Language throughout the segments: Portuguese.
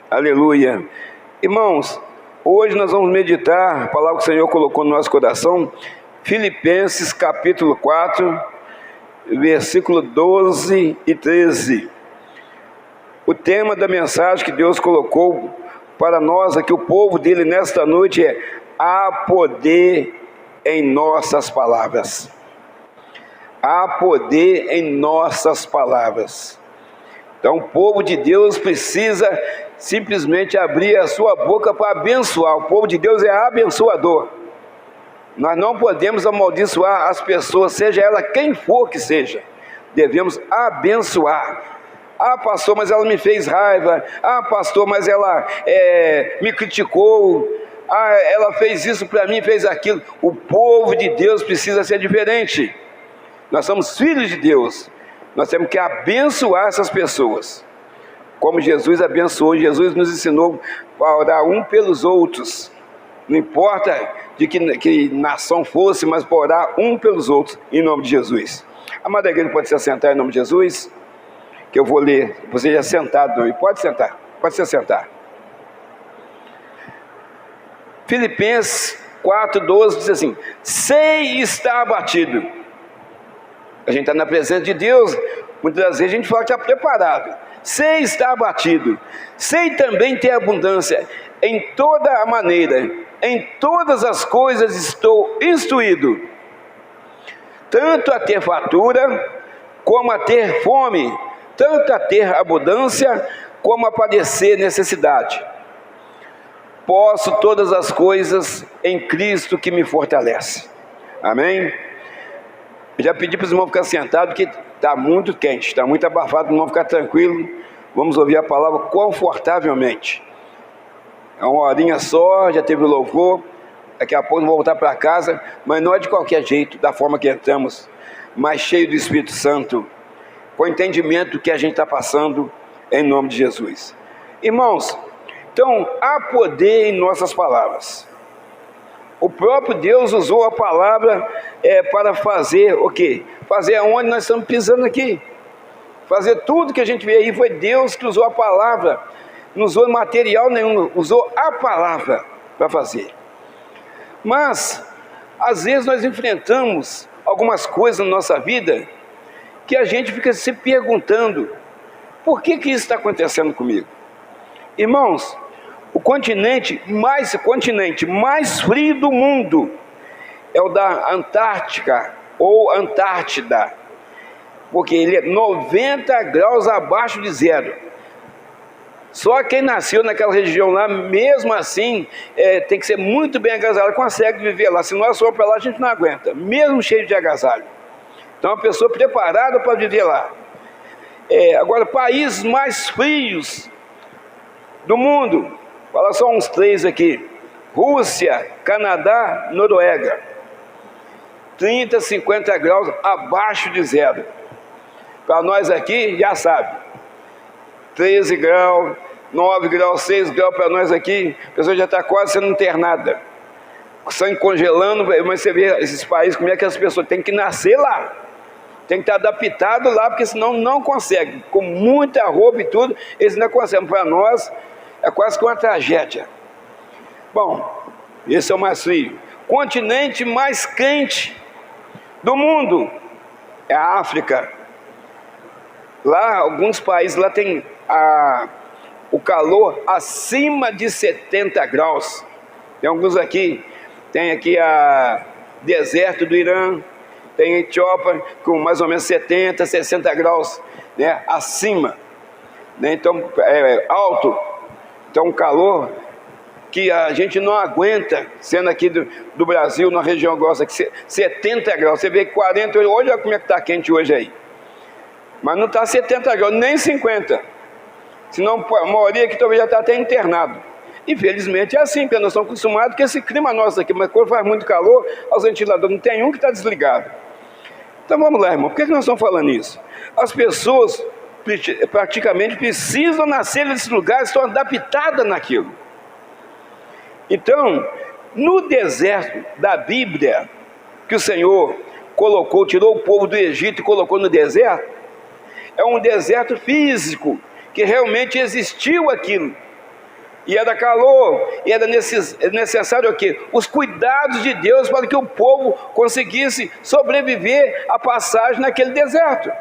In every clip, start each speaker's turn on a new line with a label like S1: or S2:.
S1: Aleluia. Irmãos, hoje nós vamos meditar a palavra que o Senhor colocou no nosso coração, Filipenses capítulo 4, versículo 12 e 13. O tema da mensagem que Deus colocou para nós aqui, o povo dele, nesta noite é: há poder em nossas palavras. Há poder em nossas palavras. Então o povo de Deus precisa simplesmente abrir a sua boca para abençoar. O povo de Deus é abençoador. Nós não podemos amaldiçoar as pessoas, seja ela quem for que seja. Devemos abençoar. Ah, pastor, mas ela me fez raiva. Ah, pastor, mas ela me criticou. Ah, ela fez isso para mim, fez aquilo. O povo de Deus precisa ser diferente. Nós somos filhos de Deus. Nós temos que abençoar essas pessoas. Como Jesus abençoou, Jesus nos ensinou a orar um pelos outros. Não importa de que nação fosse, mas para orar um pelos outros, em nome de Jesus. Amada igreja, pode se assentar em nome de Jesus? Que eu vou ler. Você já sentado, não? Pode sentar, pode se assentar. Filipenses 4,12 diz assim: sei estar abatido. A gente está na presença de Deus, muitas das vezes a gente fala que está preparado. Sei estar abatido, sei também ter abundância em toda a maneira, em todas as coisas estou instruído, tanto a ter fartura, como a ter fome, tanto a ter abundância, como a padecer necessidade. Posso todas as coisas em Cristo que me fortalece. Amém? Eu já pedi para os irmãos ficar sentados, porque está muito quente, está muito abafado, para os irmãos ficar tranquilos. Vamos ouvir a palavra confortavelmente. É uma horinha só, já teve o louvor. Daqui a pouco vamos voltar para casa, mas não é de qualquer jeito, da forma que entramos, mas cheio do Espírito Santo, com o entendimento do que a gente está passando, em nome de Jesus. Irmãos, então há poder em nossas palavras. O próprio Deus usou a palavra para fazer o quê? Fazer aonde nós estamos pisando aqui. Fazer tudo que a gente vê aí, foi Deus que usou a palavra. Não usou material nenhum, usou a palavra para fazer. Mas, às vezes nós enfrentamos algumas coisas na nossa vida que a gente fica se perguntando: por que isso está acontecendo comigo? Irmãos, o continente mais frio do mundo é o da Antártica ou Antártida, porque ele é 90 graus abaixo de zero. Só quem nasceu naquela região lá, mesmo assim, tem que ser muito bem agasalhado, consegue viver lá. Se nós formos para lá, a gente não aguenta, mesmo cheio de agasalho. Então, uma pessoa preparada para viver lá. Agora, países mais frios do mundo, fala só uns 3 aqui: Rússia, Canadá, Noruega. 30, 50 graus abaixo de zero. Para nós aqui, já sabe, 13 graus, 9 graus, 6 graus para nós aqui, a pessoa já está quase sendo internada. Sangue congelando, mas você vê esses países, como é que as pessoas têm que nascer lá. Tem que estar adaptado lá, porque senão não consegue. Com muita roupa e tudo, eles não conseguem. Para nós, é quase que uma tragédia. Bom, esse é o mais frio. Continente mais quente do mundo é a África. Lá, alguns países lá tem o calor acima de 70 graus. Tem alguns aqui, tem aqui a deserto do Irã, tem a Etiópia com mais ou menos 70, 60 graus, né, acima, né? Então é alto. Então um calor que a gente não aguenta, sendo aqui do Brasil, na região grossa, que 70 graus, você vê que 40, olha como é que está quente hoje aí. Mas não está 70 graus, nem 50. Senão a maioria aqui talvez já está até internado. Infelizmente é assim, porque nós estamos acostumados com esse clima nosso aqui, mas quando faz muito calor, os ventiladores não tem um que está desligado. Então vamos lá, irmão, por que nós estamos falando isso? As pessoas praticamente precisam nascer nesses lugares, estão adaptadas naquilo. Então, no deserto da Bíblia, que o Senhor colocou, tirou o povo do Egito e colocou no deserto, é um deserto físico, que realmente existiu aquilo. e era calor, e era necessário o quê? Os cuidados de Deus para que o povo conseguisse sobreviver à passagem naquele deserto.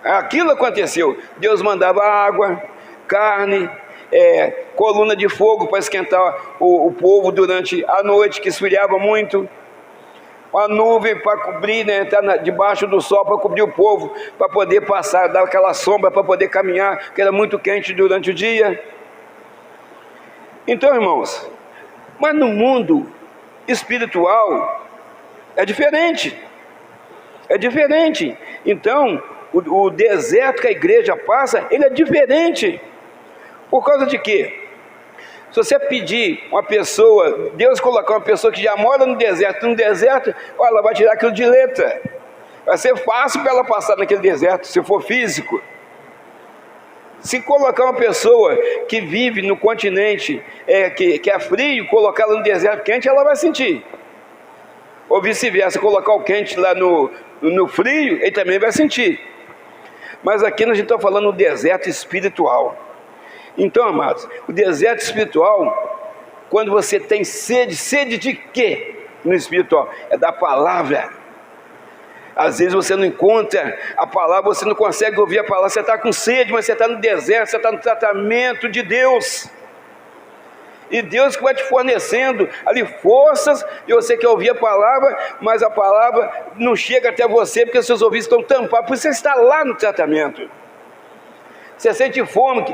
S1: Aquilo aconteceu. Deus mandava água, carne, coluna de fogo para esquentar o povo durante a noite, que esfriava muito, uma nuvem para cobrir, né, estar debaixo do sol para cobrir o povo, para poder passar, dar aquela sombra para poder caminhar, que era muito quente durante o dia. Então, irmãos, mas no mundo espiritual é diferente. É diferente. Então, o deserto que a igreja passa, ele é diferente. Por causa de quê? Se você pedir uma pessoa, Deus colocar uma pessoa que já mora no deserto, olha, ela vai tirar aquilo de letra. Vai ser fácil para ela passar naquele deserto, se for físico. Se colocar uma pessoa que vive no continente, que é frio, colocar ela no deserto quente, ela vai sentir. Ou vice-versa, colocar o quente lá no frio, ele também vai sentir. Mas aqui a gente está falando do deserto espiritual. Então, amados, o deserto espiritual, quando você tem sede de quê no espiritual? É da palavra. Às vezes você não encontra a palavra, você não consegue ouvir a palavra, você está com sede, mas você está no deserto, você está no tratamento de Deus. E Deus que vai te fornecendo ali forças, e você quer ouvir a palavra, mas a palavra não chega até você, porque seus ouvidos estão tampados, por isso você está lá no tratamento. Você sente fome.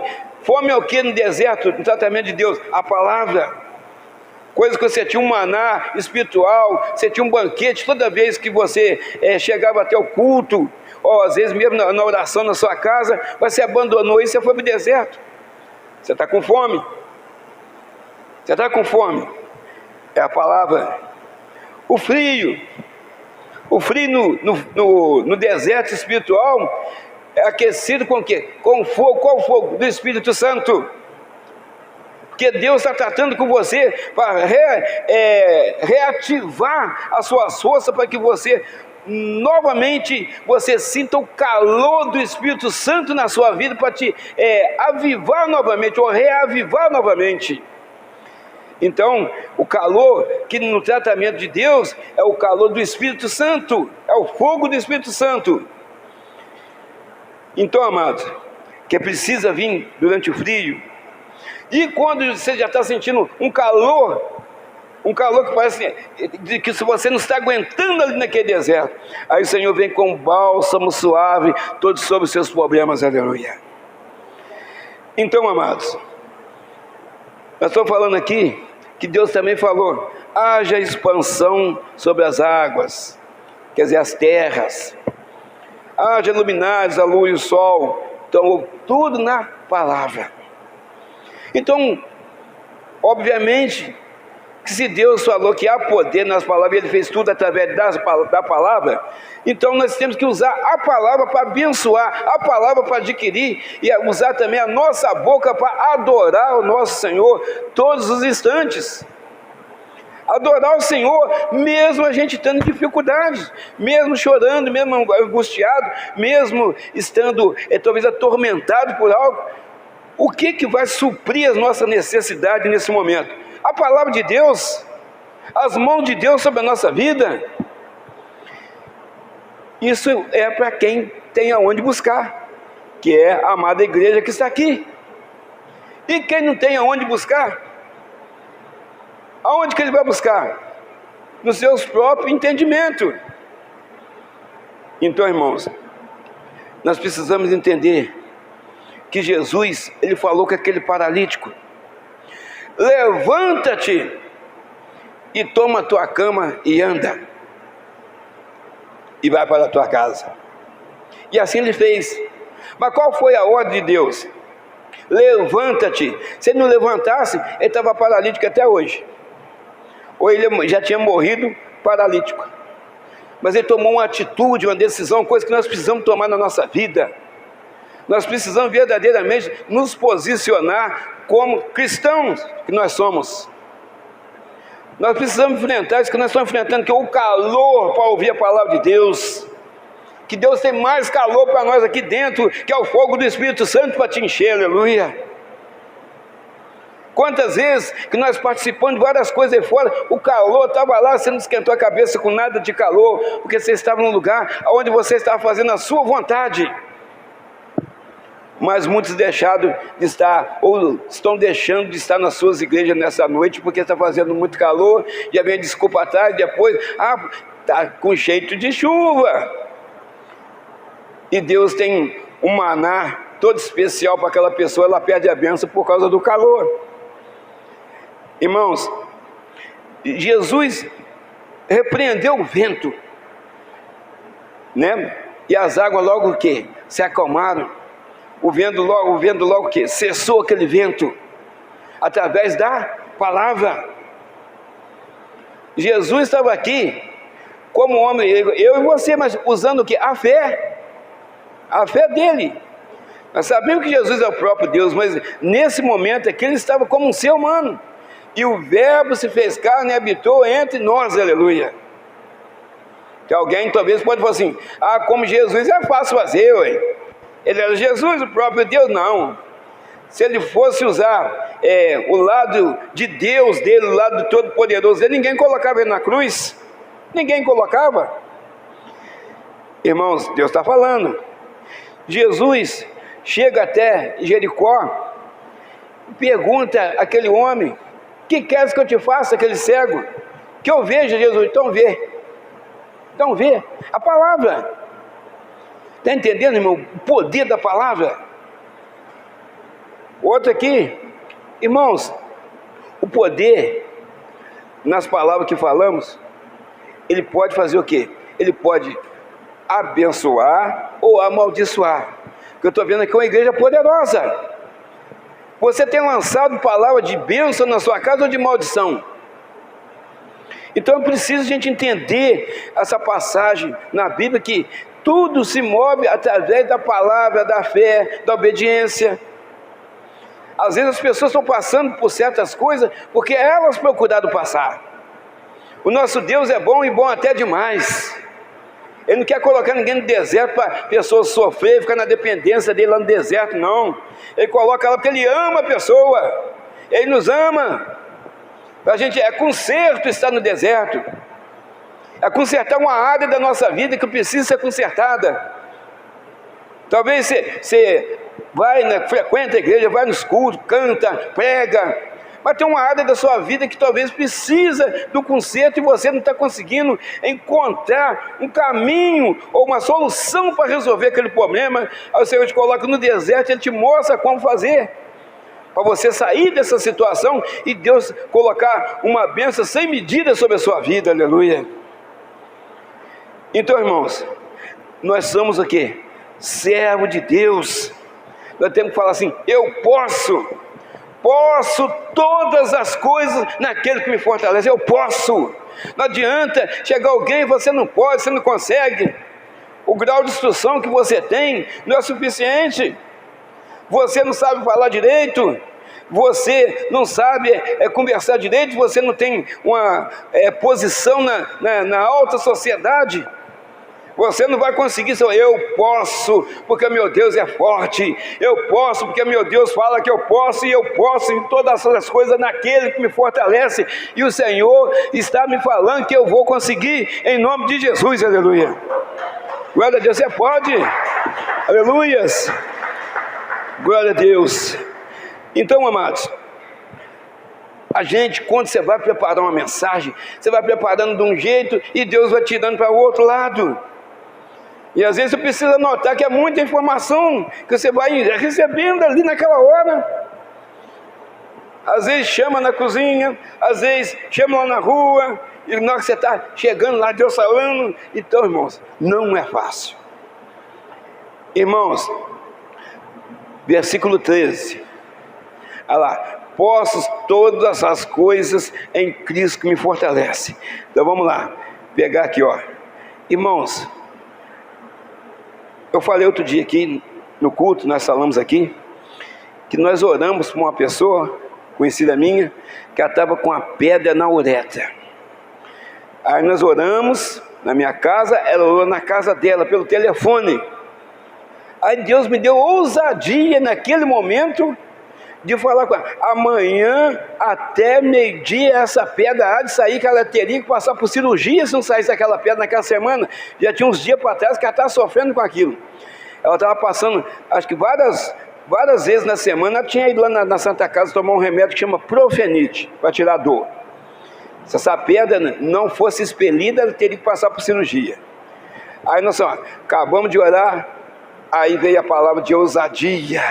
S1: Fome é o que no deserto, no tratamento de Deus? A palavra. Coisa que você tinha um maná espiritual, você tinha um banquete toda vez que você chegava até o culto, ou às vezes mesmo na oração na sua casa, mas você abandonou isso, você foi para o deserto. Você está com fome. Você está com fome. É a palavra. O frio. O frio no deserto espiritual é aquecido com o quê? Com fogo. Qual fogo? Do Espírito Santo. Porque Deus está tratando com você para reativar as suas forças, para que você novamente sinta o calor do Espírito Santo na sua vida, para te avivar novamente, ou reavivar novamente. Então, o calor que no tratamento de Deus é o calor do Espírito Santo, é o fogo do Espírito Santo. Então, amados, que precisa vir durante o frio. E quando você já está sentindo um calor que parece que se você não está aguentando ali naquele deserto, aí o Senhor vem com um bálsamo suave, todos sobre os seus problemas, aleluia. Então, amados, nós estamos falando aqui que Deus também falou, haja expansão sobre as águas, quer dizer, as terras, haja luminares, a lua e o sol, então tudo na palavra. Então, obviamente, que se Deus falou que há poder nas palavras, Ele fez tudo através da palavra, então nós temos que usar a palavra para abençoar, a palavra para adquirir, e usar também a nossa boca para adorar o nosso Senhor todos os instantes. Adorar o Senhor, mesmo a gente tendo dificuldades, mesmo chorando, mesmo angustiado, mesmo estando talvez atormentado por algo. O que vai suprir as nossas necessidades nesse momento? A palavra de Deus, as mãos de Deus sobre a nossa vida. Isso é para quem tem aonde buscar, que é a amada igreja que está aqui. E quem não tem aonde buscar? Aonde que ele vai buscar? Nos seus próprios entendimentos. Então, irmãos, nós precisamos entender que Jesus, ele falou com aquele paralítico, levanta-te e toma a tua cama e anda, e vai para a tua casa. E assim ele fez. Mas qual foi a ordem de Deus? Levanta-te. Se ele não levantasse, ele estava paralítico até hoje, ou ele já tinha morrido paralítico. Mas ele tomou uma atitude, uma decisão, coisa que nós precisamos tomar na nossa vida. Nós precisamos verdadeiramente nos posicionar como cristãos que nós somos. Nós precisamos enfrentar isso que nós estamos enfrentando, que é o calor para ouvir a palavra de Deus. Que Deus tem mais calor para nós aqui dentro, que é o fogo do Espírito Santo para te encher, aleluia. Quantas vezes que nós participamos de várias coisas aí fora, o calor estava lá, você não esquentou a cabeça com nada de calor, porque você estava num lugar onde você estava fazendo a sua vontade. Mas muitos deixaram de estar, ou estão deixando de estar nas suas igrejas nessa noite, porque está fazendo muito calor, já vem desculpa atrás, depois, está com jeito de chuva. E Deus tem um maná todo especial para aquela pessoa, ela perde a bênção por causa do calor. Irmãos, Jesus repreendeu o vento, né? E as águas logo o quê? Se acalmaram. O vento logo o quê? Cessou aquele vento, através da palavra. Jesus estava aqui, como homem, eu e você, mas usando o quê? A fé dele. Nós sabemos que Jesus é o próprio Deus, mas nesse momento aqui ele estava como um ser humano, e o verbo se fez carne e habitou entre nós, aleluia. Que alguém talvez pode falar assim, como Jesus é fácil fazer, ué. Ele era Jesus, o próprio Deus? Não. Se ele fosse usar o lado de Deus dele, o lado do Todo-Poderoso dele, ninguém colocava ele na cruz. Ninguém colocava. Irmãos, Deus está falando. Jesus chega até Jericó e pergunta àquele homem, que queres que eu te faça, aquele cego? Que eu veja, Jesus. Então vê. A palavra. Está entendendo, irmão, o poder da palavra? Outro aqui, irmãos, o poder nas palavras que falamos, ele pode fazer o quê? Ele pode abençoar ou amaldiçoar. Porque eu estou vendo aqui uma igreja poderosa. Você tem lançado palavra de bênção na sua casa ou de maldição? Então é preciso a gente entender essa passagem na Bíblia, que tudo se move através da palavra, da fé, da obediência. Às vezes as pessoas estão passando por certas coisas porque elas procuraram passar. O nosso Deus é bom e bom até demais. Ele não quer colocar ninguém no deserto para a pessoa sofrer, ficar na dependência dele lá no deserto, não. Ele coloca lá porque ele ama a pessoa. Ele nos ama. A gente conserto estar no deserto. É consertar uma área da nossa vida que precisa ser consertada. Talvez você frequenta a igreja, vai nos cultos, canta, prega, mas tem uma área da sua vida que talvez precisa do conserto e você não está conseguindo encontrar um caminho ou uma solução para resolver aquele problema. Aí o Senhor te coloca no deserto, Ele te mostra como fazer, para você sair dessa situação e Deus colocar uma bênção sem medida sobre a sua vida, aleluia. Então, irmãos, nós somos o quê? Servo de Deus. Nós temos que falar assim, eu posso todas as coisas naquele que me fortalece, eu posso. Não adianta chegar alguém e você não pode, você não consegue. O grau de instrução que você tem não é suficiente. Você não sabe falar direito, você não sabe conversar direito, você não tem uma posição na alta sociedade. Você não vai conseguir, eu posso, porque meu Deus é forte, eu posso, porque meu Deus fala que eu posso, e eu posso em todas as coisas naquele que me fortalece, e o Senhor está me falando que eu vou conseguir, em nome de Jesus, aleluia. Glória a Deus, você pode, aleluias, glória a Deus. Então, amados, a gente, quando você vai preparar uma mensagem, você vai preparando de um jeito, e Deus vai tirando para o outro lado. E às vezes você precisa notar que é muita informação que você vai recebendo ali naquela hora. Às vezes chama na cozinha, às vezes chama lá na rua, e na hora que você está chegando lá, Deus falando. Então, irmãos, não é fácil. Irmãos, versículo 13. Olha lá, posso todas as coisas em Cristo que me fortalece. Então vamos lá, pegar aqui, ó. Irmãos, eu falei outro dia aqui no culto, nós falamos aqui, que nós oramos por uma pessoa conhecida minha, que ela estava com a pedra na uretra. Aí nós oramos na minha casa, ela orou na casa dela, pelo telefone. Aí Deus me deu ousadia naquele momento, de falar com ela, amanhã até meio-dia essa pedra há de sair, que ela teria que passar por cirurgia se não saísse aquela pedra naquela semana. Já tinha uns dias para trás que ela estava sofrendo com aquilo. Ela estava passando, acho que várias vezes na semana, ela tinha ido lá na Santa Casa tomar um remédio que chama Profenite, para tirar dor. Se essa pedra não fosse expelida, ela teria que passar por cirurgia. Aí nós acabamos de orar, aí veio a palavra de ousadia.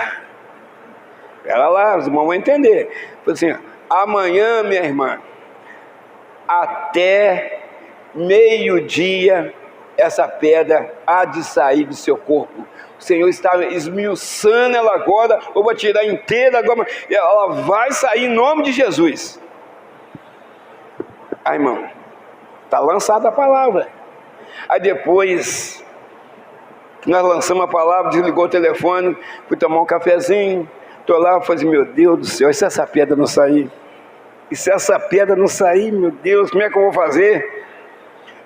S1: Ela lá, os irmãos vão entender. Falei assim, amanhã, minha irmã, até meio-dia, essa pedra há de sair do seu corpo. O Senhor está esmiuçando ela agora, ou vai tirar inteira agora, ela vai sair em nome de Jesus. Aí, irmão, está lançada a palavra. Aí depois que nós lançamos a palavra, desligou o telefone, fui tomar um cafezinho, estou lá, falei assim, meu Deus do céu, e se essa pedra não sair? E se essa pedra não sair, meu Deus, como é que eu vou fazer?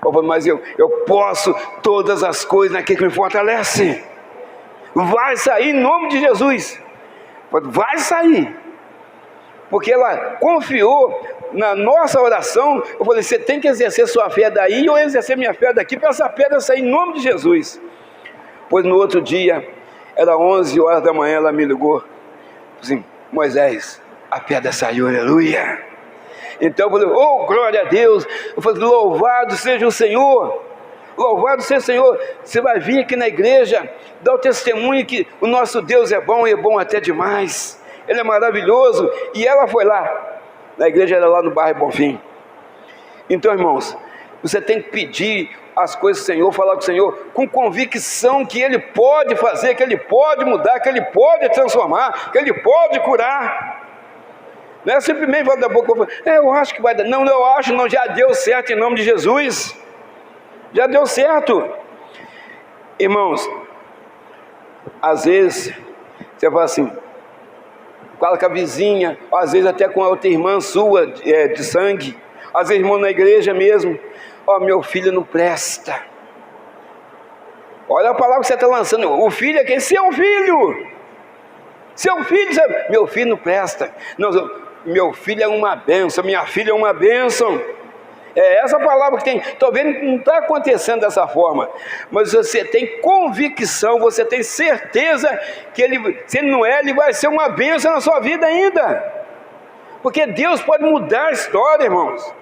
S1: Eu falei, mas eu posso todas as coisas naquele que me fortalece. Vai sair em nome de Jesus. Vai sair. Porque ela confiou na nossa oração. Eu falei, você tem que exercer sua fé daí, ou exercer minha fé daqui, para essa pedra sair em nome de Jesus. Pois no outro dia, era 11 horas da manhã, ela me ligou. Assim, Moisés, a pedra saiu, aleluia. Então eu falei, oh, glória a Deus. Eu falei, louvado seja o Senhor. Louvado seja o Senhor. Você vai vir aqui na igreja, dar o testemunho que o nosso Deus é bom, e é bom até demais. Ele é maravilhoso. E ela foi lá, na igreja era lá no bairro Bonfim. Então, irmãos, você tem que pedir as coisas do Senhor, falar com o Senhor com convicção que Ele pode fazer, que Ele pode mudar, que Ele pode transformar, que Ele pode curar. Não é simplesmente falar da boca, eu acho que vai dar. Não, eu acho, não, já deu certo em nome de Jesus. Já deu certo. Irmãos, às vezes você fala assim, fala com a vizinha, às vezes até com a outra irmã sua de sangue, às vezes irmão na igreja mesmo, meu filho não presta. Olha a palavra que você está lançando, o filho é quem? Seu filho, meu filho não presta. Não, meu filho é uma bênção, minha filha é uma bênção. É essa palavra que tem. Talvez não está acontecendo dessa forma, mas você tem convicção, você tem certeza que se ele não é, ele vai ser uma bênção na sua vida ainda, porque Deus pode mudar a história, irmãos.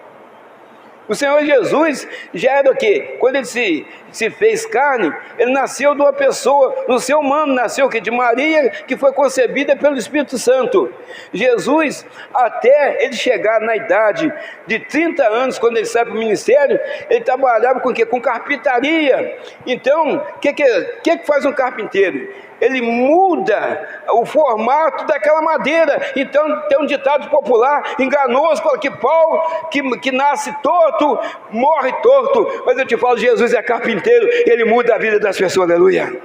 S1: O Senhor Jesus já era o quê? Quando ele se fez carne, ele nasceu de uma pessoa, no ser humano nasceu o quê? De Maria, que foi concebida pelo Espírito Santo. Jesus, até ele chegar na idade de 30 anos, quando ele sai para o ministério, ele trabalhava com o quê? Com carpintaria. Então, o que faz um carpinteiro? Ele muda o formato daquela madeira. Então tem um ditado popular enganoso, fala que pau que nasce torto, morre torto. Mas eu te falo, Jesus é carpinteiro, ele muda a vida das pessoas, aleluia.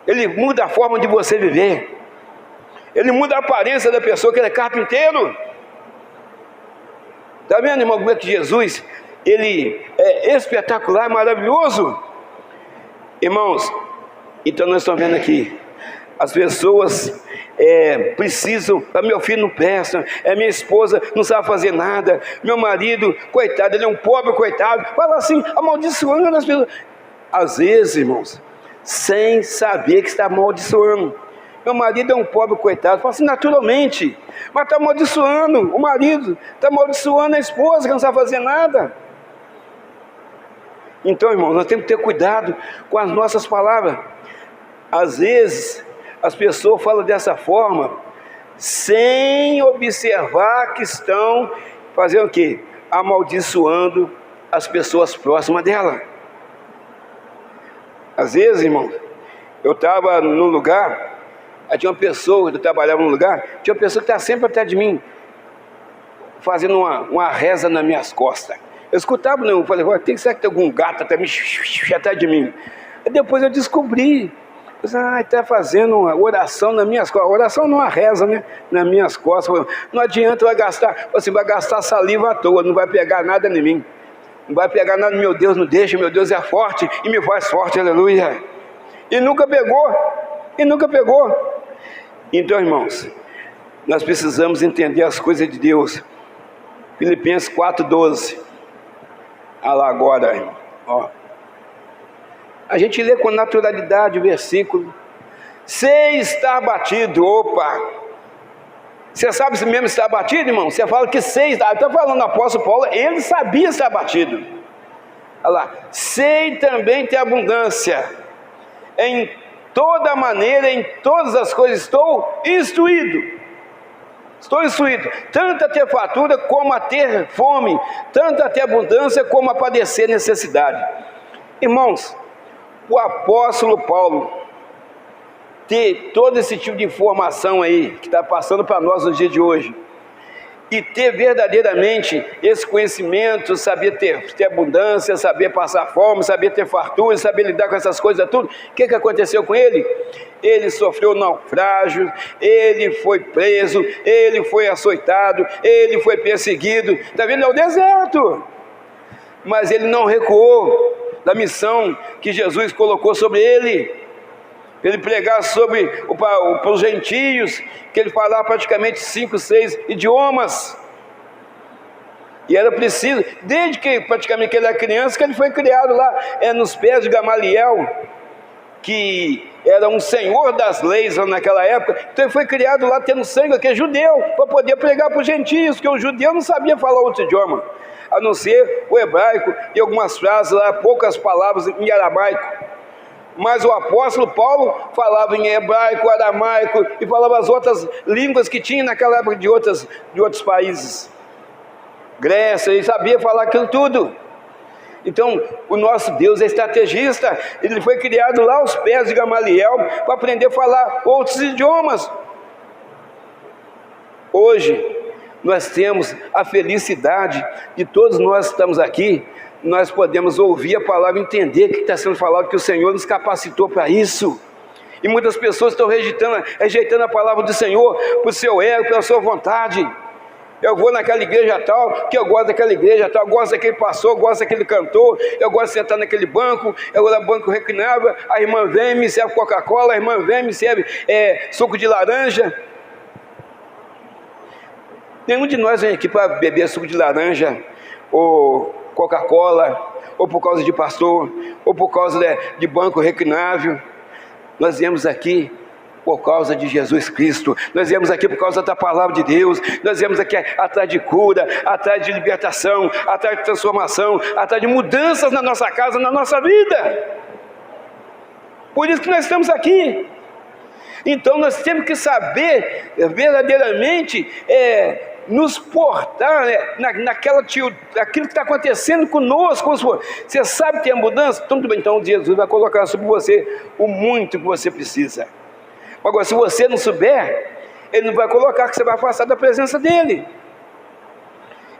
S1: Ele muda a forma de você viver, ele muda a aparência da pessoa, que ele é carpinteiro. Está vendo, irmão, como é que Jesus, ele é espetacular, maravilhoso? Irmãos, então nós estamos vendo aqui, as pessoas precisam, meu filho não presta, minha esposa não sabe fazer nada, meu marido, coitado, ele é um pobre coitado, fala assim, amaldiçoando as pessoas. Às vezes, irmãos, sem saber que está amaldiçoando. Meu marido é um pobre coitado, fala assim naturalmente, mas está amaldiçoando o marido, está amaldiçoando a esposa que não sabe fazer nada. Então, irmãos, nós temos que ter cuidado com as nossas palavras. Às vezes, as pessoas falam dessa forma, sem observar que estão fazendo o quê? Amaldiçoando as pessoas próximas dela. Às vezes, irmão, eu estava num lugar, aí tinha uma pessoa, eu trabalhava num lugar, tinha uma pessoa que estava sempre atrás de mim, fazendo uma reza nas minhas costas. Eu escutava, não, eu falei, será que tem algum gato atrás de mim? Aí depois eu descobri, está fazendo uma oração nas minhas costas. Oração não é reza, né? Nas minhas costas. Não adianta, vai gastar saliva à toa, não vai pegar nada em mim. Não vai pegar nada, meu Deus não deixa, meu Deus é forte e me faz forte, aleluia. E nunca pegou. Então, irmãos, nós precisamos entender as coisas de Deus. Filipenses 4,12. Olha lá agora, ó. A gente lê com naturalidade o versículo. Sem estar batido, opa! Você sabe se mesmo está batido, irmão? Você fala que sei estar. Estou falando do apóstolo Paulo, ele sabia estar batido. Olha lá. Sei também ter abundância. Em toda maneira, em todas as coisas, estou instruído. Estou instruído, tanto a ter fartura como a ter fome, tanto a ter abundância como a padecer necessidade. Irmãos, o apóstolo Paulo ter todo esse tipo de informação aí, que está passando para nós no dia de hoje, e ter verdadeiramente esse conhecimento, saber ter abundância, saber passar fome, saber ter fartura, saber lidar com essas coisas tudo, o que aconteceu com ele? Ele sofreu naufrágio, ele foi preso, ele foi açoitado, ele foi perseguido, está vendo? É o deserto, mas ele não recuou da missão que Jesus colocou sobre ele. Ele pregar para os gentios, que ele falava praticamente 5, 6 idiomas. E era preciso, desde que praticamente ele era criança, que ele foi criado lá nos pés de Gamaliel, que era um senhor das leis naquela época. Então ele foi criado lá tendo sangue, que é judeu, para poder pregar para os gentios, porque o judeu não sabia falar outro idioma, a não ser o hebraico e algumas frases lá, poucas palavras em aramaico. Mas o apóstolo Paulo falava em hebraico, aramaico e falava as outras línguas que tinha naquela época de outros países. Grécia, ele sabia falar aquilo tudo. Então, o nosso Deus é estrategista. Ele foi criado lá aos pés de Gamaliel para aprender a falar outros idiomas. Hoje, nós temos a felicidade de todos nós que estamos aqui, nós podemos ouvir a palavra, entender o que está sendo falado, que o Senhor nos capacitou para isso. E muitas pessoas estão rejeitando a palavra do Senhor por seu ego, pela sua vontade. Eu vou naquela igreja tal, que eu gosto daquela igreja tal, eu gosto daquele pastor, eu gosto daquele cantor, eu gosto de sentar naquele banco, eu vou no banco reclinável, a irmã vem me serve Coca-Cola, a irmã vem me serve suco de laranja. Nenhum de nós vem aqui para beber suco de laranja, ou Coca-Cola, ou por causa de pastor, ou por causa de banco reclinável. Nós viemos aqui por causa de Jesus Cristo, nós viemos aqui por causa da palavra de Deus, nós viemos aqui atrás de cura, atrás de libertação, atrás de transformação, atrás de mudanças na nossa casa, na nossa vida. Por isso que nós estamos aqui. Então nós temos que saber verdadeiramente nos portar naquilo que está acontecendo conosco. Você sabe que tem a mudança? Tudo bem, então Jesus vai colocar sobre você o muito que você precisa. Agora, se você não souber, Ele não vai colocar, que você vai afastar da presença dEle.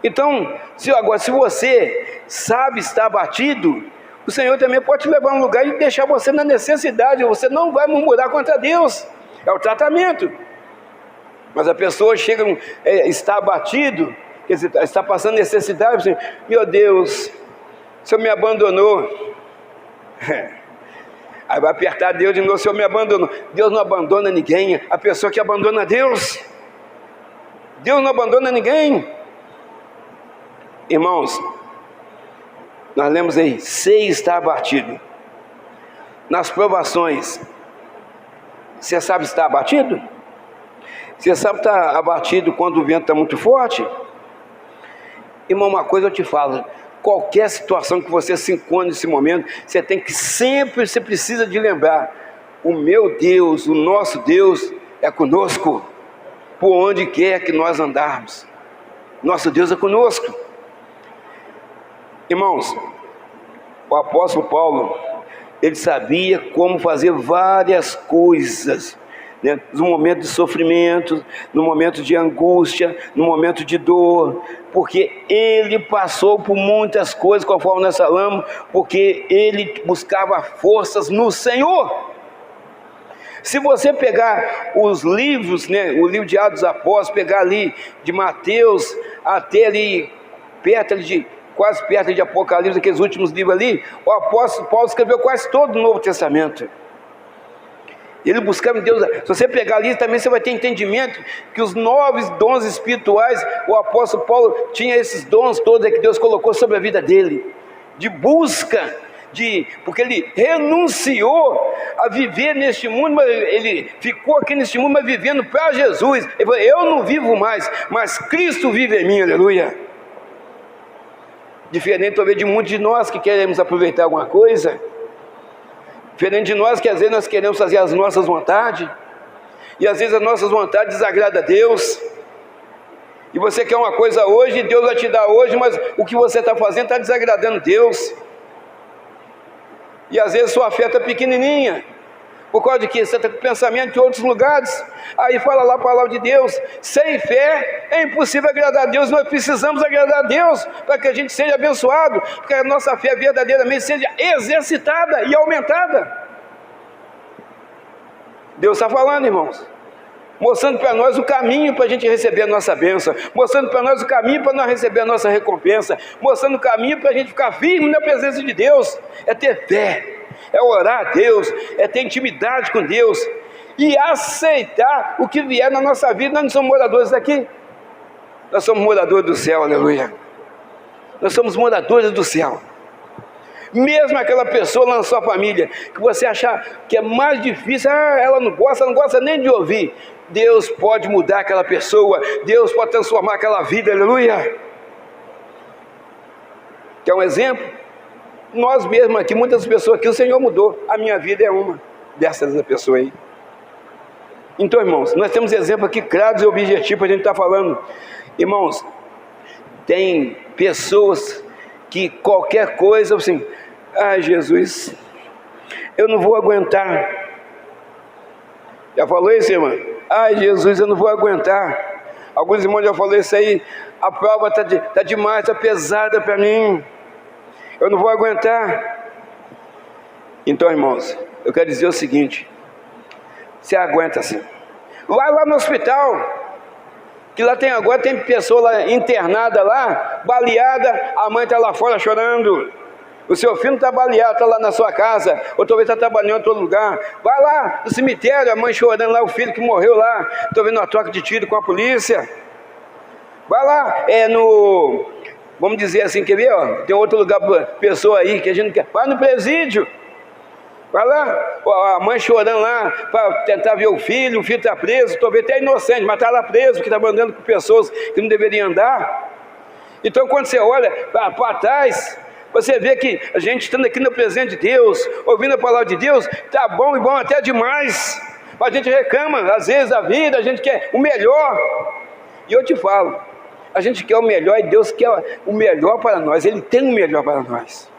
S1: Então, se você sabe estar abatido, o Senhor também pode te levar a um lugar e deixar você na necessidade. Você não vai murmurar contra Deus, é o tratamento. Mas a pessoa chega, está abatido, quer dizer, está passando necessidade, assim, meu Deus, o Senhor me abandonou. Aí vai apertar Deus de novo, o Senhor me abandonou. Deus não abandona ninguém, a pessoa que abandona Deus. Deus não abandona ninguém. Irmãos, nós lemos aí, sei estar abatido. Nas provações, você sabe estar abatido? Você sabe estar abatido quando o vento está muito forte? Irmão, uma coisa eu te falo, qualquer situação que você se encontre nesse momento, você tem que sempre, você precisa de lembrar, o meu Deus, o nosso Deus é conosco, por onde quer que nós andarmos. Nosso Deus é conosco. Irmãos, o apóstolo Paulo, ele sabia como fazer várias coisas, né? No momento de sofrimento, no momento de angústia, no momento de dor, porque ele passou por muitas coisas, conforme nós falamos, porque ele buscava forças no Senhor. Se você pegar os livros, né, o livro de Atos dos Apóstolos, pegar ali de Mateus até ali quase perto de Apocalipse, aqueles últimos livros ali, o apóstolo Paulo escreveu quase todo o Novo Testamento. Ele buscava em Deus. Se você pegar ali também, você vai ter entendimento que os 9 dons espirituais, o apóstolo Paulo tinha esses dons todos que Deus colocou sobre a vida dele, de busca, porque ele renunciou a viver neste mundo, mas ele ficou aqui neste mundo, mas vivendo para Jesus. Ele falou, eu não vivo mais, mas Cristo vive em mim, aleluia. Diferente talvez de muitos de nós que queremos aproveitar alguma coisa, diferente de nós que às vezes nós queremos fazer as nossas vontades, e às vezes as nossas vontades desagradam a Deus, e você quer uma coisa hoje, Deus vai te dar hoje, mas o que você está fazendo está desagradando Deus, e às vezes sua fé está pequenininha, por causa de que você está com pensamento de outros lugares. Aí fala lá a palavra de Deus, sem fé é impossível agradar a Deus. Nós precisamos agradar a Deus para que a gente seja abençoado, para que a nossa fé verdadeiramente seja exercitada e aumentada. Deus está falando, irmãos, mostrando para nós o caminho para a gente receber a nossa bênção, mostrando para nós o caminho para nós receber a nossa recompensa, mostrando o caminho para a gente ficar firme na presença de Deus. É ter fé, é orar a Deus, é ter intimidade com Deus e aceitar o que vier na nossa vida. Nós não somos moradores daqui, nós somos moradores do céu, aleluia. Nós somos moradores do céu. Mesmo aquela pessoa lá na sua família, que você achar que é mais difícil, ela não gosta nem de ouvir, Deus pode mudar aquela pessoa, Deus pode transformar aquela vida, aleluia. Quer um exemplo? Nós mesmos aqui, muitas pessoas aqui, o Senhor mudou. A minha vida é uma dessas pessoas aí. Então, irmãos, nós temos exemplos aqui claros e objetivos para a gente estar falando. Irmãos, tem pessoas que qualquer coisa, assim, ai Jesus, eu não vou aguentar. Já falou isso, irmão? Ai Jesus, eu não vou aguentar. Alguns irmãos já falaram isso aí, a prova está demais, está pesada para mim, eu não vou aguentar. Então, irmãos, eu quero dizer o seguinte, você aguenta assim. Vai lá no hospital, que lá agora tem pessoa lá internada lá, baleada, a mãe está lá fora chorando, o seu filho está baleado, está lá na sua casa, ou talvez está trabalhando em outro lugar. Vai lá no cemitério, a mãe chorando lá, o filho que morreu lá, estou vendo uma troca de tiro com a polícia. Vai lá, vamos dizer assim, quer ver, ó, tem outro lugar para pessoa aí que a gente não quer, vai no presídio. Vai lá, a mãe chorando lá para tentar ver o filho está preso, talvez até inocente, mas está lá preso, porque está andando com pessoas que não deveriam andar. Então quando você olha para trás, você vê que a gente estando aqui no presente de Deus, ouvindo a palavra de Deus, está bom e bom até demais, mas a gente reclama às vezes da vida, a gente quer o melhor, e eu te falo, a gente quer o melhor e Deus quer o melhor para nós, Ele tem o melhor para nós,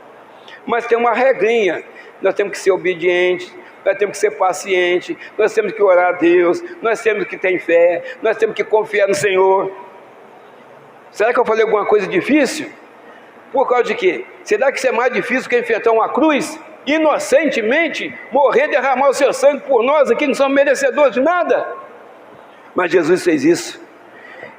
S1: mas tem uma regrinha. Nós temos que ser obedientes, nós temos que ser pacientes, nós temos que orar a Deus, nós temos que ter fé, nós temos que confiar no Senhor. Será que eu falei alguma coisa difícil? Por causa de quê? Será que isso é mais difícil que enfrentar uma cruz? Inocentemente, morrer, derramar o seu sangue por nós aqui, que não somos merecedores de nada? Mas Jesus fez isso.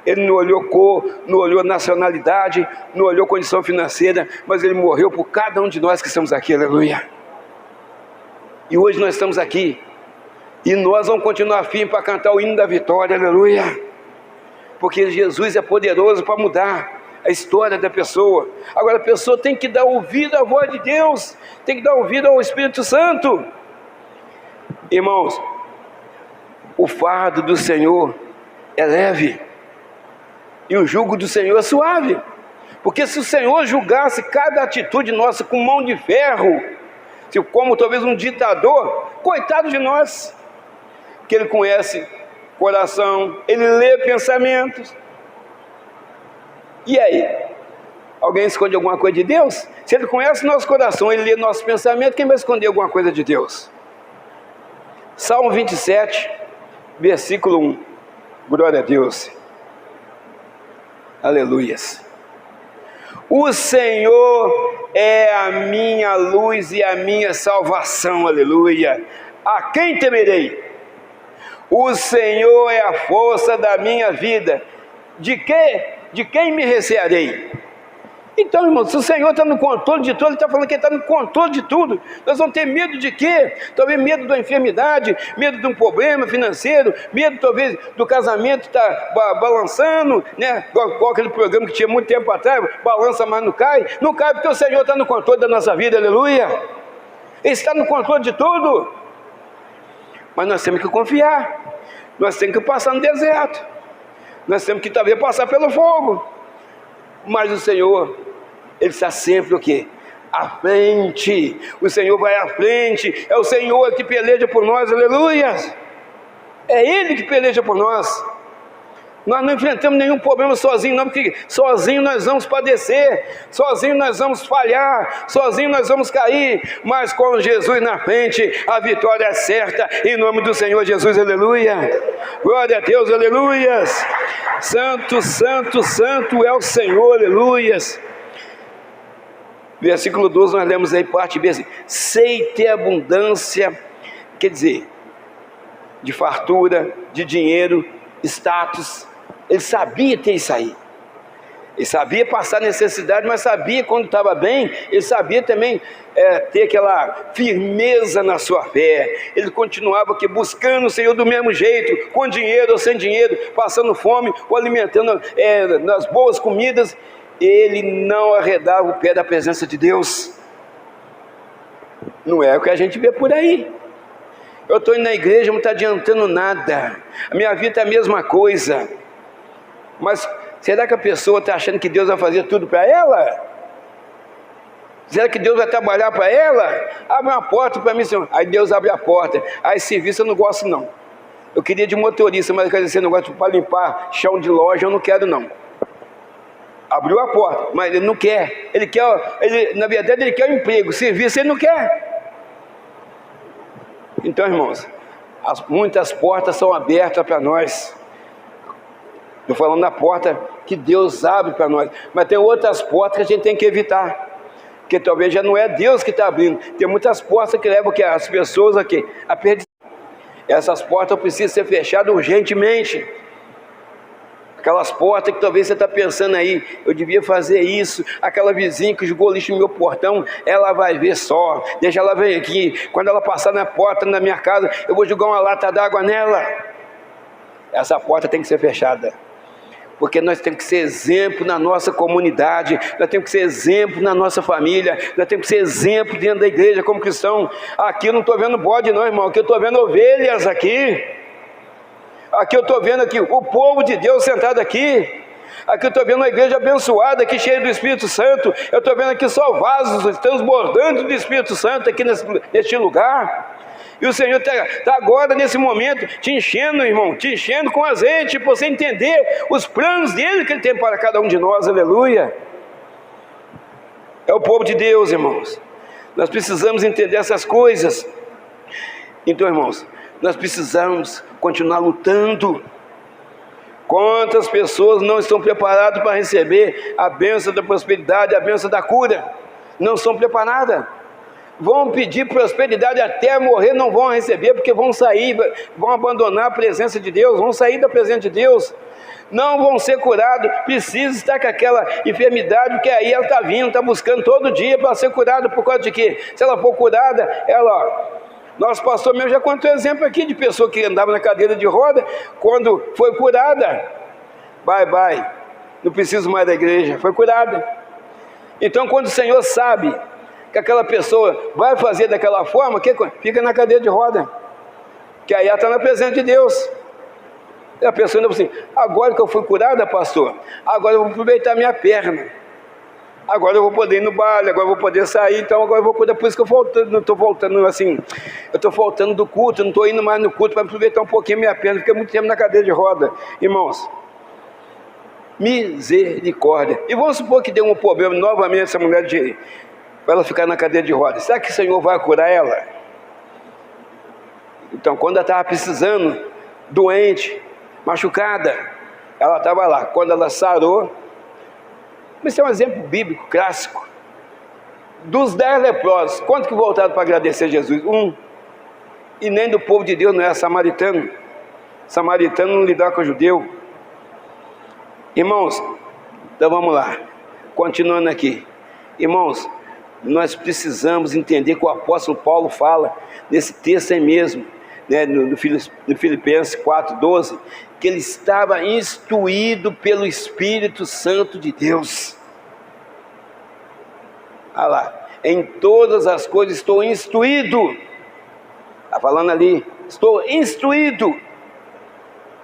S1: Ele não olhou cor, não olhou nacionalidade, não olhou condição financeira, mas Ele morreu por cada um de nós que estamos aqui, aleluia. E hoje nós estamos aqui, e nós vamos continuar firmes para cantar o hino da vitória, aleluia, porque Jesus é poderoso para mudar a história da pessoa. Agora a pessoa tem que dar ouvido à voz de Deus, tem que dar ouvido ao Espírito Santo. Irmãos, o fardo do Senhor é leve, e o jugo do Senhor é suave, porque se o Senhor julgasse cada atitude nossa com mão de ferro, como talvez um ditador, coitado de nós, que Ele conhece coração, Ele lê pensamentos. E aí? Alguém esconde alguma coisa de Deus? Se Ele conhece nosso coração, Ele lê nosso pensamento, quem vai esconder alguma coisa de Deus? Salmo 27, versículo 1. Glória a Deus. Aleluias. O Senhor é a minha luz e a minha salvação, aleluia. A quem temerei? O Senhor é a força da minha vida. De quem me recearei? Então, irmão, se o Senhor está no controle de tudo, Ele está falando que Ele está no controle de tudo. Nós vamos ter medo de quê? Talvez medo da enfermidade, medo de um problema financeiro, medo talvez do casamento estar balançando, né? Igual aquele programa que tinha muito tempo atrás, balança, mas não cai. Não cai porque o Senhor está no controle da nossa vida, aleluia. Ele está no controle de tudo. Mas nós temos que confiar. Nós temos que passar no deserto. Nós temos que talvez passar pelo fogo. Mas o Senhor, Ele está sempre o quê? À frente. O Senhor vai à frente. É o Senhor que peleja por nós, aleluia. É Ele que peleja por nós. Nós não enfrentamos nenhum problema sozinho, não, porque sozinho nós vamos padecer, sozinho nós vamos falhar, sozinho nós vamos cair, mas com Jesus na frente, a vitória é certa, em nome do Senhor Jesus, aleluia. Glória a Deus, aleluias. Santo, santo, santo é o Senhor, aleluias. Versículo 12, nós lemos aí parte B assim: sei ter abundância, quer dizer, de fartura, de dinheiro, status. Ele sabia ter isso aí. Ele sabia passar necessidade, mas sabia quando estava bem. Ele sabia também ter aquela firmeza na sua fé. Ele continuava aqui buscando o Senhor do mesmo jeito, com dinheiro ou sem dinheiro, passando fome ou alimentando nas boas comidas. Ele não arredava o pé da presença de Deus. Não é o que a gente vê por aí. Eu estou indo na igreja, não está adiantando nada. A minha vida é a mesma coisa. Mas será que a pessoa está achando que Deus vai fazer tudo para ela? Será que Deus vai trabalhar para ela? Abre uma porta para mim, Senhor. Aí Deus abre a porta. Aí serviço eu não gosto não. Eu queria de motorista, mas quer dizer, negócio para limpar chão de loja eu não quero não. Abriu a porta, mas ele não quer. Ele quer, na verdade ele quer um emprego. Serviço ele não quer. Então, irmãos, muitas portas são abertas para nós. Estou falando da porta que Deus abre para nós, mas tem outras portas que a gente tem que evitar, porque talvez já não é Deus que está abrindo. Tem muitas portas que levam as pessoas aqui a perder. Essas portas precisam ser fechadas urgentemente. Aquelas portas que talvez você está pensando aí, eu devia fazer isso. Aquela vizinha que jogou lixo no meu portão, ela vai ver só, deixa ela vir aqui. Quando ela passar na porta da minha casa, eu vou jogar uma lata d'água nela. Essa porta tem que ser fechada, porque nós temos que ser exemplo na nossa comunidade, nós temos que ser exemplo na nossa família, nós temos que ser exemplo dentro da igreja como cristão. Aqui eu não estou vendo bode não, irmão, aqui eu estou vendo ovelhas aqui. Aqui eu estou vendo aqui o povo de Deus sentado aqui. Aqui eu estou vendo uma igreja abençoada aqui, cheia do Espírito Santo. Eu estou vendo aqui só vasos transbordando do Espírito Santo aqui neste lugar. E o Senhor está agora nesse momento te enchendo, irmão, te enchendo com azeite, para você entender os planos dele que ele tem para cada um de nós, aleluia. É o povo de Deus, irmãos. Nós precisamos entender essas coisas. Então, irmãos, nós precisamos continuar lutando. Quantas pessoas não estão preparadas para receber a bênção da prosperidade, a bênção da cura? Não são preparadas. Vão pedir prosperidade até morrer, não vão receber, porque vão sair, vão abandonar a presença de Deus, vão sair da presença de Deus, não vão ser curados. Precisa estar com aquela enfermidade, porque aí ela está vindo, está buscando todo dia para ser curada. Por causa de quê? Se ela for curada, nosso pastor mesmo já contou exemplo aqui de pessoa que andava na cadeira de roda, quando foi curada, bye, não preciso mais da igreja, foi curada. Então, quando o Senhor sabe que aquela pessoa vai fazer daquela forma, fica na cadeira de roda, que aí ela está na presença de Deus. E a pessoa ainda assim: agora que eu fui curada, pastor, agora eu vou aproveitar minha perna, agora eu vou poder ir no baile, agora eu vou poder sair, então agora eu vou cuidar. Por isso que eu não estou voltando assim, eu estou voltando do culto, não estou indo mais no culto para aproveitar um pouquinho minha perna, fiquei muito tempo na cadeira de roda. Irmãos, misericórdia. E vamos supor que deu um problema novamente essa mulher para ela ficar na cadeira de rodas. Será que o Senhor vai curar ela? Então, quando ela estava precisando, doente, machucada, ela estava lá. Quando ela sarou, isso é um exemplo bíblico, clássico. Dos 10 leprosos, quantos que voltaram para agradecer a Jesus? Um. E nem do povo de Deus não era samaritano. Samaritano não lidava com judeu. Irmãos, então vamos lá. Continuando aqui, irmãos, nós precisamos entender que o apóstolo Paulo fala nesse texto aí mesmo, né, no Filipenses 4:12, que ele estava instruído pelo Espírito Santo de Deus. Olha lá, em todas as coisas estou instruído. Está falando ali, estou instruído.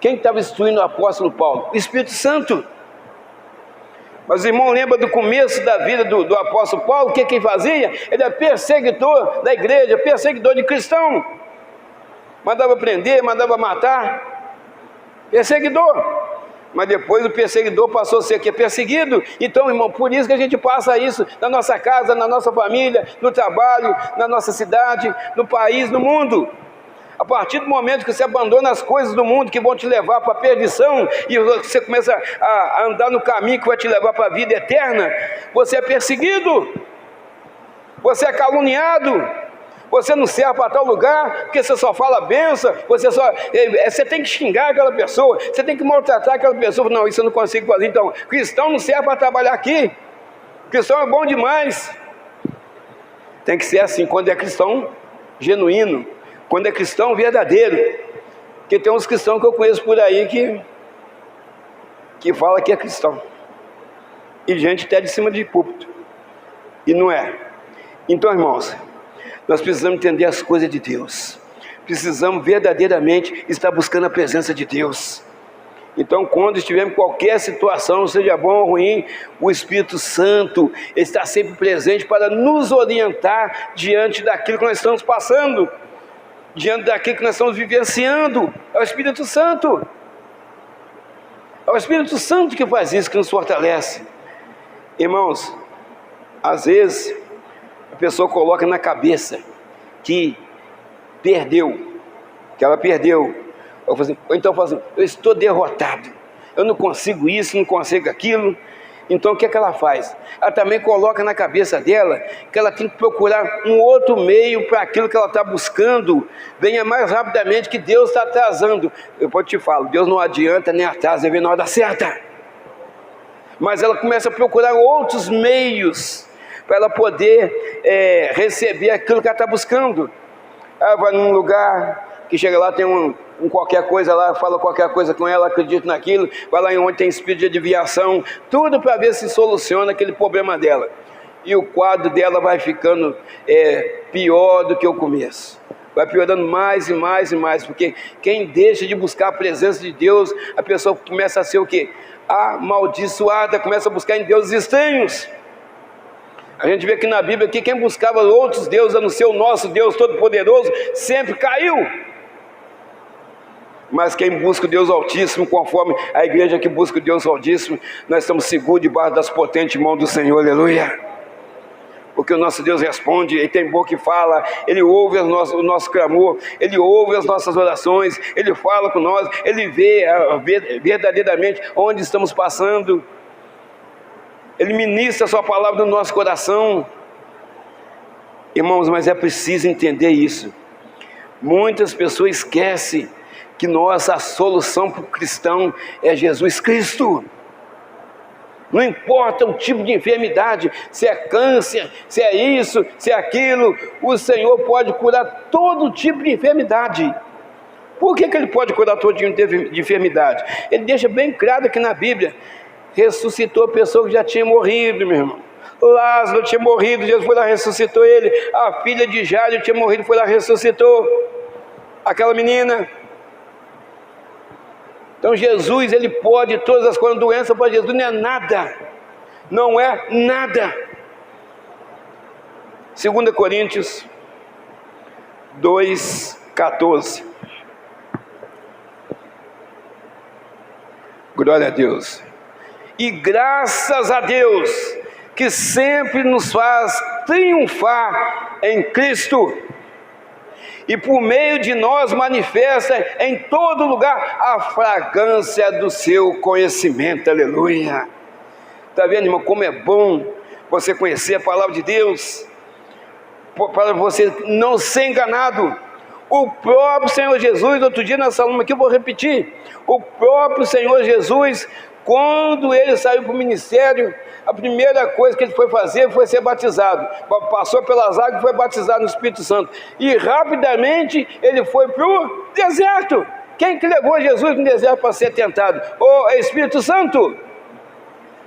S1: Quem estava instruindo o apóstolo Paulo? O Espírito Santo. Mas o irmão lembra do começo da vida do apóstolo Paulo? O que ele fazia? Ele era perseguidor da igreja, perseguidor de cristão. Mandava prender, mandava matar. Perseguidor. Mas depois o perseguidor passou a ser perseguido. Então, irmão, por isso que a gente passa isso na nossa casa, na nossa família, no trabalho, na nossa cidade, no país, no mundo. A partir do momento que você abandona as coisas do mundo que vão te levar para a perdição e você começa a andar no caminho que vai te levar para a vida eterna, você é perseguido, você é caluniado, você não serve para tal lugar, porque você só fala benção, você tem que xingar aquela pessoa, você tem que maltratar aquela pessoa. Não, isso eu não consigo fazer. Então, cristão não serve para trabalhar aqui, cristão é bom demais. Tem que ser assim, quando é cristão genuíno, quando é cristão verdadeiro. Porque tem uns cristãos que eu conheço por aí que fala que é cristão, e gente até de cima de púlpito, e não é. Então, irmãos, nós precisamos entender as coisas de Deus, precisamos verdadeiramente estar buscando a presença de Deus. Então, quando estivermos em qualquer situação, seja bom ou ruim, o Espírito Santo está sempre presente para nos orientar diante daquilo que nós estamos passando, diante daquilo que nós estamos vivenciando. É o Espírito Santo. É o Espírito Santo que faz isso, que nos fortalece. Irmãos, às vezes a pessoa coloca na cabeça que perdeu, que ela perdeu. Ou então fala assim, eu estou derrotado, eu não consigo isso, não consigo aquilo. Então o que é que ela faz? Ela também coloca na cabeça dela que ela tem que procurar um outro meio para aquilo que ela está buscando venha mais rapidamente, que Deus está atrasando. Eu te falo, Deus não adianta nem atrasa, vem na hora certa. Mas ela começa a procurar outros meios para ela poder receber aquilo que ela está buscando. Ela vai num lugar que chega lá, tem um qualquer coisa lá, fala qualquer coisa com ela, acredita naquilo, vai lá em onde tem espírito de adivinhação, tudo para ver se soluciona aquele problema dela. E o quadro dela vai ficando pior do que o começo. Vai piorando mais e mais e mais, porque quem deixa de buscar a presença de Deus, a pessoa começa a ser o quê? Amaldiçoada, começa a buscar em deuses estranhos. A gente vê que na Bíblia que quem buscava outros deuses, a não ser o nosso Deus Todo-Poderoso, sempre caiu. Mas quem busca o Deus Altíssimo, conforme a igreja que busca o Deus Altíssimo, nós estamos seguros debaixo das potentes mãos do Senhor, aleluia. Porque o nosso Deus responde, Ele tem boca que fala, Ele ouve o nosso clamor, Ele ouve as nossas orações, Ele fala com nós, Ele vê verdadeiramente onde estamos passando, Ele ministra a sua palavra no nosso coração. Irmãos, mas é preciso entender isso. Muitas pessoas esquecem que a solução para o cristão é Jesus Cristo. Não importa o tipo de enfermidade, se é câncer, se é isso, se é aquilo, o Senhor pode curar todo tipo de enfermidade. Por que Ele pode curar todo tipo de enfermidade? Ele deixa bem claro aqui na Bíblia, ressuscitou a pessoa que já tinha morrido, meu irmão. Lázaro tinha morrido, Jesus foi lá e ressuscitou ele. A filha de Jairo tinha morrido, foi lá e ressuscitou aquela menina. Então Jesus, Ele pode todas as coisas. Doença para Jesus não é nada, não é nada. 2 Coríntios 2,14. Glória a Deus. E graças a Deus, que sempre nos faz triunfar em Cristo, e por meio de nós manifesta em todo lugar a fragrância do seu conhecimento, aleluia. Está vendo, irmão, como é bom você conhecer a palavra de Deus, para você não ser enganado. O próprio Senhor Jesus, outro dia nós falamos aqui, eu vou repetir, o próprio Senhor Jesus Quando ele saiu para o ministério, a primeira coisa que ele foi fazer foi ser batizado. Passou pelas águas e foi batizado no Espírito Santo. E rapidamente ele foi para o deserto. Quem que levou Jesus no deserto para ser tentado? O Espírito Santo.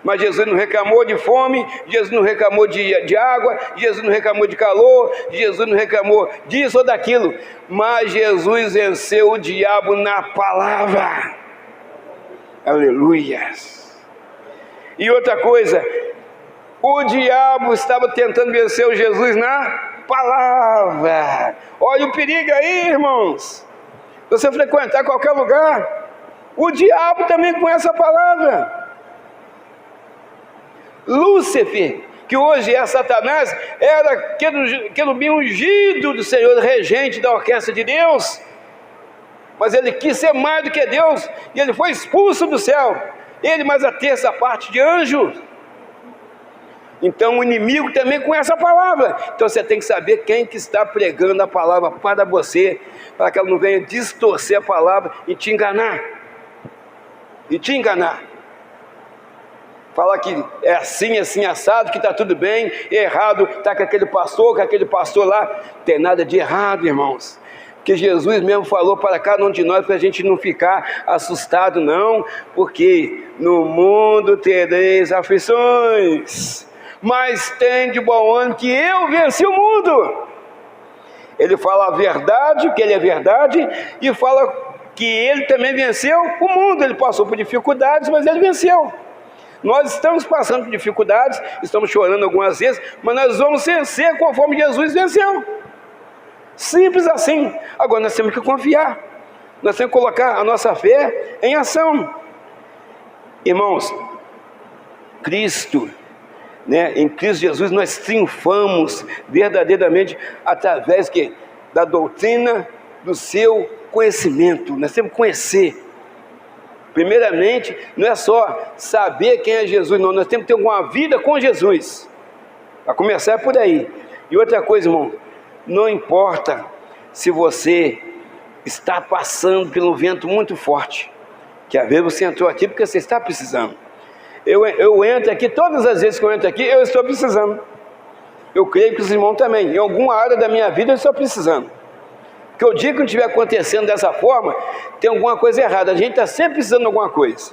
S1: Mas Jesus não reclamou de fome, Jesus não reclamou de água, Jesus não reclamou de calor, Jesus não reclamou disso ou daquilo. Mas Jesus venceu o diabo na palavra. Aleluia. E outra coisa, o diabo estava tentando vencer o Jesus na palavra. Olha o perigo aí, irmãos. Você frequentar qualquer lugar, o diabo também conhece a palavra. Lúcifer, que hoje é Satanás, era querubim ungido do Senhor, regente da orquestra de Deus, mas ele quis ser mais do que Deus, e ele foi expulso do céu, ele mais a terça parte de anjo. Então o inimigo também conhece a palavra, então você tem que saber quem que está pregando a palavra para você, para que ela não venha distorcer a palavra e te enganar, falar que é assim, assim, assado, que está tudo bem, errado, está com aquele pastor lá, tem nada de errado, irmãos, que Jesus mesmo falou para cada um de nós, para a gente não ficar assustado não, porque no mundo tereis aflições, mas tem de bom ânimo que eu venci o mundo. Ele fala a verdade, que ele é verdade, e fala que ele também venceu o mundo. Ele passou por dificuldades, mas ele venceu. Nós estamos passando por dificuldades, estamos chorando algumas vezes, mas nós vamos vencer conforme Jesus venceu. Simples assim. Agora nós temos que confiar, nós temos que colocar a nossa fé em ação. Irmãos, Cristo, em Cristo Jesus nós triunfamos verdadeiramente através da doutrina do seu conhecimento. Nós temos que conhecer. Primeiramente, não é só saber quem é Jesus, não, nós temos que ter uma vida com Jesus. Para começar é por aí. E outra coisa, irmão, não importa se você está passando pelo vento muito forte, que às vezes você entrou aqui porque você está precisando. Eu entro aqui, todas as vezes que eu entro aqui, eu estou precisando. Eu creio que os irmãos também, em alguma área da minha vida eu estou precisando. Porque o dia que não estiver acontecendo dessa forma, tem alguma coisa errada. A gente está sempre precisando de alguma coisa.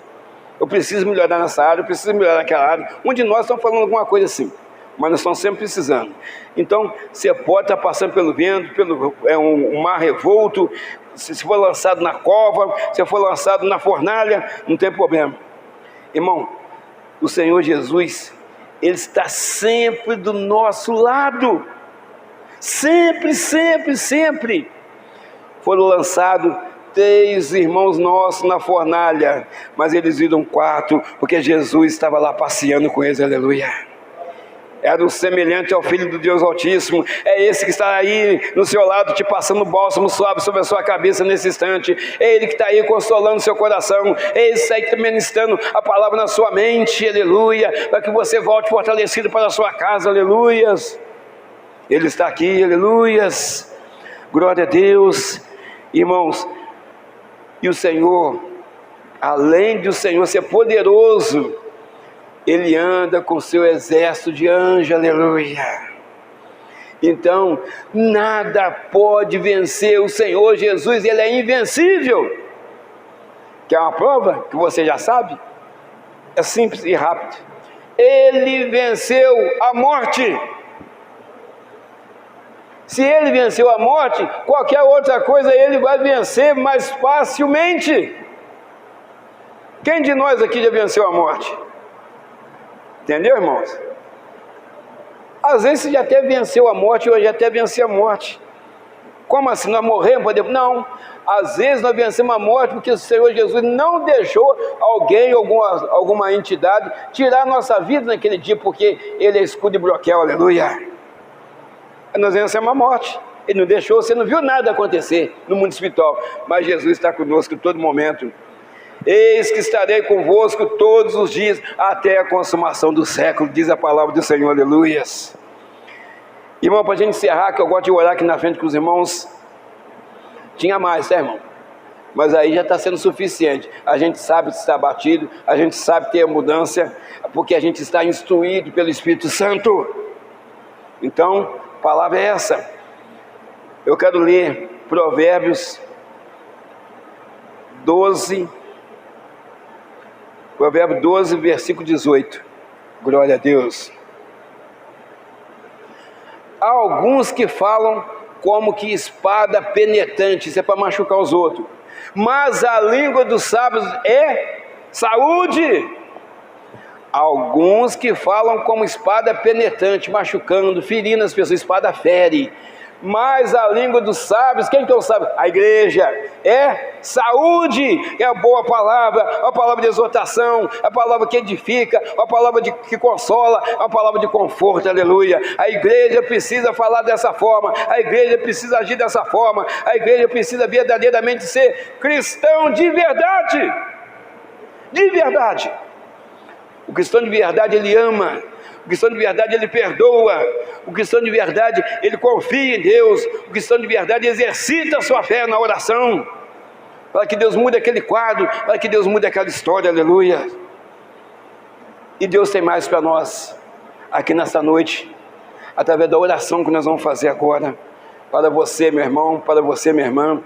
S1: Eu preciso melhorar nessa área, eu preciso melhorar naquela área. Um de nós está falando alguma coisa assim, mas nós estamos sempre precisando. Então, você pode estar passando pelo vento, pelo um mar revolto, se for lançado na cova, se for lançado na fornalha, não tem problema. Irmão, o Senhor Jesus, Ele está sempre do nosso lado. Sempre, sempre, sempre. Foram lançados 3 irmãos nossos na fornalha, mas eles viram 4, porque Jesus estava lá passeando com eles, aleluia. Era um semelhante ao Filho do Deus Altíssimo, é esse que está aí no seu lado, te passando bálsamo suave sobre a sua cabeça nesse instante, é Ele que está aí consolando o seu coração, é esse aí que está ministrando a palavra na sua mente, aleluia, para que você volte fortalecido para a sua casa, aleluias. Ele está aqui, aleluias, glória a Deus. Irmãos, e o Senhor, além de o Senhor ser poderoso, Ele anda com seu exército de anjos, aleluia. Então, nada pode vencer o Senhor Jesus, Ele é invencível. Quer uma prova que você já sabe? É simples e rápido. Ele venceu a morte. Se Ele venceu a morte, qualquer outra coisa Ele vai vencer mais facilmente. Quem de nós aqui já venceu a morte? Entendeu, irmãos? Às vezes você já até venceu a morte, eu já até venci a morte. Como assim? Nós morremos? Não. Às vezes nós vencemos a morte porque o Senhor Jesus não deixou alguém, alguma entidade, tirar a nossa vida naquele dia, porque Ele é escudo e broquel, aleluia. Nós vencemos a morte. Ele não deixou, você não viu nada acontecer no mundo espiritual, mas Jesus está conosco em todo momento. Eis que estarei convosco todos os dias, até a consumação do século, diz a palavra do Senhor, aleluias. Irmão, para a gente encerrar, que eu gosto de orar aqui na frente com os irmãos, tinha mais, tá, irmão? mas aí já está sendo suficiente. A gente sabe que está abatido, a gente sabe ter a mudança, porque a gente está instruído pelo Espírito Santo. Então, a palavra é essa. Eu quero ler Provérbios 12, versículo 18. Glória a Deus. Há alguns que falam como que espada penetrante, isso é para machucar os outros, mas a língua dos sábios é saúde. Alguns que falam como espada penetrante, machucando, ferindo as pessoas, espada fere, mas a língua dos sábios, quem que é o sábio? A igreja, é saúde, é a boa palavra, a palavra de exortação, a palavra que edifica, a palavra que consola, a palavra de conforto, aleluia. A igreja precisa falar dessa forma, a igreja precisa agir dessa forma, a igreja precisa verdadeiramente ser cristão de verdade, de verdade. O cristão de verdade, ele ama. O cristão de verdade, ele perdoa. O cristão de verdade, ele confia em Deus. O cristão de verdade exercita a sua fé na oração, para que Deus mude aquele quadro, para que Deus mude aquela história, aleluia. E Deus tem mais para nós aqui nessa noite, através da oração que nós vamos fazer agora, para você, meu irmão, para você, minha irmã,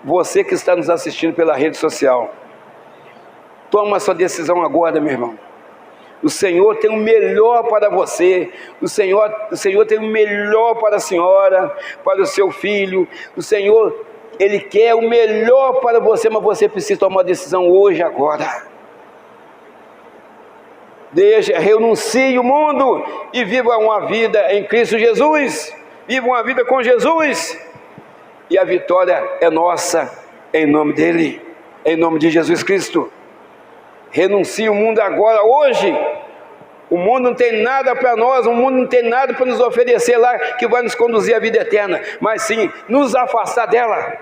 S1: você que está nos assistindo pela rede social. Toma a sua decisão agora, meu irmão. O Senhor tem o melhor para você, o Senhor tem o melhor para a senhora, para o seu filho. O Senhor, Ele quer o melhor para você, mas você precisa tomar uma decisão hoje, agora. Renuncie o mundo e viva uma vida em Cristo Jesus, viva uma vida com Jesus, e a vitória é nossa, em nome dEle, em nome de Jesus Cristo. Renuncie o mundo agora, hoje. O mundo não tem nada para nós, o mundo não tem nada para nos oferecer lá, que vai nos conduzir à vida eterna, mas sim, nos afastar dela,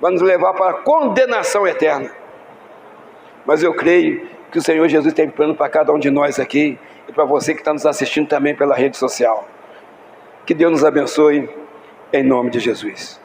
S1: vai nos levar para a condenação eterna. Mas eu creio que o Senhor Jesus tem plano para cada um de nós aqui, e para você que está nos assistindo também pela rede social. Que Deus nos abençoe, em nome de Jesus.